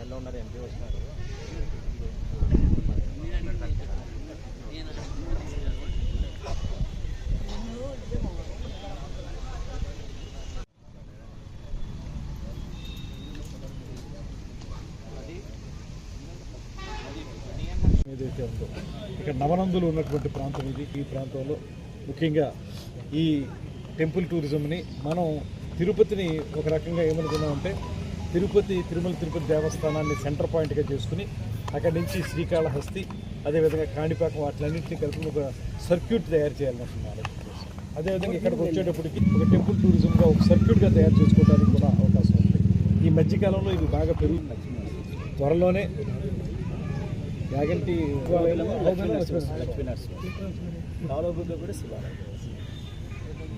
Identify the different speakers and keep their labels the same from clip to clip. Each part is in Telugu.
Speaker 1: ఎలా ఉన్నారు ఎంపీ వస్తున్నారు.
Speaker 2: ఏదైతే ఉందో ఇక్కడ నవనందులు ఉన్నటువంటి ప్రాంతం ఇది. ఈ ప్రాంతంలో ముఖ్యంగా ఈ టెంపుల్ టూరిజంని మనం తిరుపతిని ఒక రకంగా ఏమనుకున్నామంటే తిరుమల తిరుపతి దేవస్థానాన్ని సెంటర్ పాయింట్గా చేసుకుని అక్కడి నుంచి శ్రీకాళహస్తి అదేవిధంగా కాణిపాకం వాటిలన్నింటినీ కలిపి ఒక సర్క్యూట్ తయారు చేయాలనుకున్నారు. అదేవిధంగా ఇక్కడికి వచ్చేటప్పటికి ఒక టెంపుల్ టూరిజంగా ఒక సర్క్యూట్గా తయారు చేసుకోవడానికి కూడా అవకాశం ఉంది. ఈ మధ్యకాలంలో ఇది బాగా పెరుగుతుంది. త్వరలోనే యాగంటి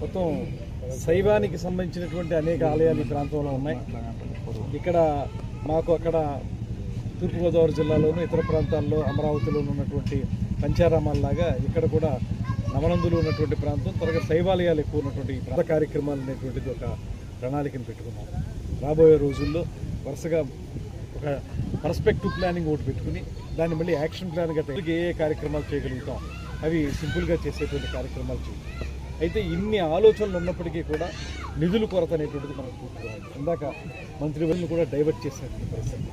Speaker 2: మొత్తం శైవానికి సంబంధించినటువంటి అనేక ఆలయాలు ఈ ప్రాంతంలో ఉన్నాయి. ఇక్కడ మాకు అక్కడ తూర్పుగోదావరి జిల్లాలోను ఇతర ప్రాంతాల్లో అమరావతిలో ఉన్నటువంటి పంచారామాల్లాగా ఇక్కడ కూడా నవనందులు ఉన్నటువంటి ప్రాంతం త్వరగా శైవాలయాలు ఎక్కువ ఉన్నటువంటి ప్రాంత కార్యక్రమాలు అనేటువంటిది ఒక ప్రణాళికను పెట్టుకున్నాం. రాబోయే రోజుల్లో వరుసగా ఒక పర్స్పెక్టివ్ ప్లానింగ్ ఒకటి పెట్టుకుని దాన్ని మళ్ళీ యాక్షన్ ప్లాన్గా ఏ కార్యక్రమాలు చేయగలుగుతాం అవి సింపుల్గా చేసేటువంటి కార్యక్రమాలు చేయాలి. అయితే ఇన్ని ఆలోచనలు ఉన్నప్పటికీ కూడా నిధుల కొరత అనేటువంటిది మనకు పూర్తిగా ఇందాక మంత్రివర్యులు కూడా డైవర్ట్ చేసినటువంటి పరిస్థితి.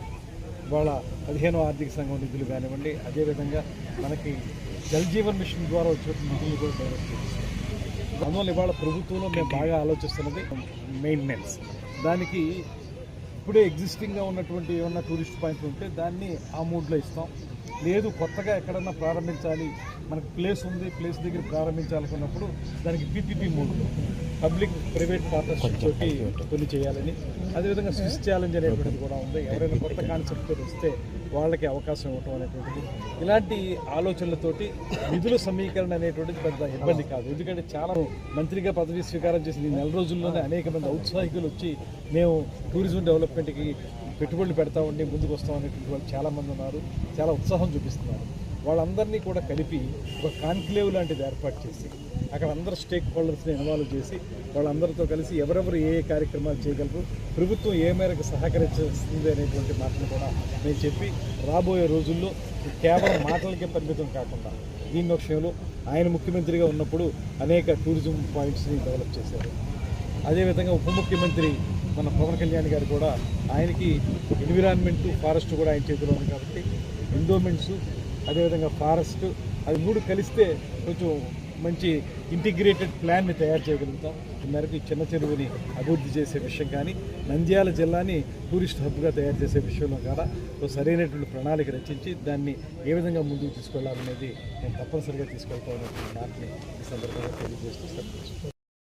Speaker 2: ఇవాళ 15వ ఆర్థిక సంఘం నిధులు కానివ్వండి, అదేవిధంగా మనకి జల్ జీవన్ మిషన్ ద్వారా వచ్చినటువంటి నిధులు కూడా డైవర్ట్ చేస్తారు. అందువల్ల ఇవాళ ప్రభుత్వంలో మేము బాగా ఆలోచిస్తున్నది మెయింటెనెన్స్. దానికి ఇప్పుడే ఎగ్జిస్టింగ్గా ఉన్నటువంటి ఏమన్నా టూరిస్ట్ పాయింట్లు ఉంటే దాన్ని ఆ మూడ్లో ఇస్తాం. లేదు కొత్తగా ఎక్కడన్నా ప్రారంభించాలి, మనకు ప్లేస్ ఉంది, ప్లేస్ దగ్గర ప్రారంభించాలనుకున్నప్పుడు దానికి పీపీపీ మోడ్లో పబ్లిక్ ప్రైవేట్ పార్ట్నర్షిప్ తోటి కొన్ని చేయాలని, అదేవిధంగా స్విస్ ఛాలెంజ్ అనేటువంటిది కూడా ఉంది. ఎవరైనా కొత్త కాన్సెప్ట్తో వస్తే వాళ్ళకి అవకాశం ఇవ్వటం అనేటువంటిది, ఇలాంటి ఆలోచనలతోటి నిధుల సమీకరణ అనేటువంటిది పెద్ద ఇబ్బంది కాదు. ఎందుకంటే చాలా మంత్రిగా పదవి స్వీకారం చేసిన ఈ 4 రోజుల్లోనే అనేక మంది ఔత్సాహికులు వచ్చి మేము టూరిజం డెవలప్మెంట్కి పెట్టుబడులు పెడతామండి, ముందుకు వస్తామనేటువంటి వాళ్ళు చాలామంది ఉన్నారు. చాలా ఉత్సాహం చూపిస్తున్నారు. వాళ్ళందరినీ కూడా కలిపి ఒక కాన్క్లేవ్ లాంటిది ఏర్పాటు చేసి అక్కడ అందరు స్టేక్ హోల్డర్స్ని ఇన్వాల్వ్ చేసి వాళ్ళందరితో కలిసి ఎవరెవరు ఏ కార్యక్రమాలు చేయగలరు, ప్రభుత్వం ఏ మేరకు సహకరిస్తుంది అనేటువంటి మాటను కూడా నేను చెప్పి రాబోయే రోజుల్లో కేవలం మాటలకే పరిమితం కాకుండా దీని విషయంలో ఆయన ముఖ్యమంత్రిగా ఉన్నప్పుడు అనేక టూరిజం పాయింట్స్ని డెవలప్ చేశారు. అదేవిధంగా ఉప ముఖ్యమంత్రి మన పవన్ కళ్యాణ్ గారు కూడా ఆయనకి ఎన్విరాన్మెంటు ఫారెస్ట్ కూడా ఆయన చేతిలో ఉంది కాబట్టి ఎండోమెంట్స్ అదేవిధంగా ఫారెస్ట్ అది 3 కలిస్తే కొంచెం మంచి ఇంటిగ్రేటెడ్ ప్లాన్ని తయారు చేయగలుగుతాం. ఈ మేరకు ఈ చిన్న చెరువుని అభివృద్ధి చేసే విషయం కానీ నంద్యాల జిల్లాని టూరిస్ట్ హబ్గా తయారు చేసే విషయంలో కూడా సరైనటువంటి ప్రణాళిక రచించి దాన్ని ఏ విధంగా ముందుకు తీసుకెళ్లాలనేది నేను తప్పనిసరిగా తీసుకెళ్తాననే మాటని ఈ సందర్భంగా తెలియజేస్తూ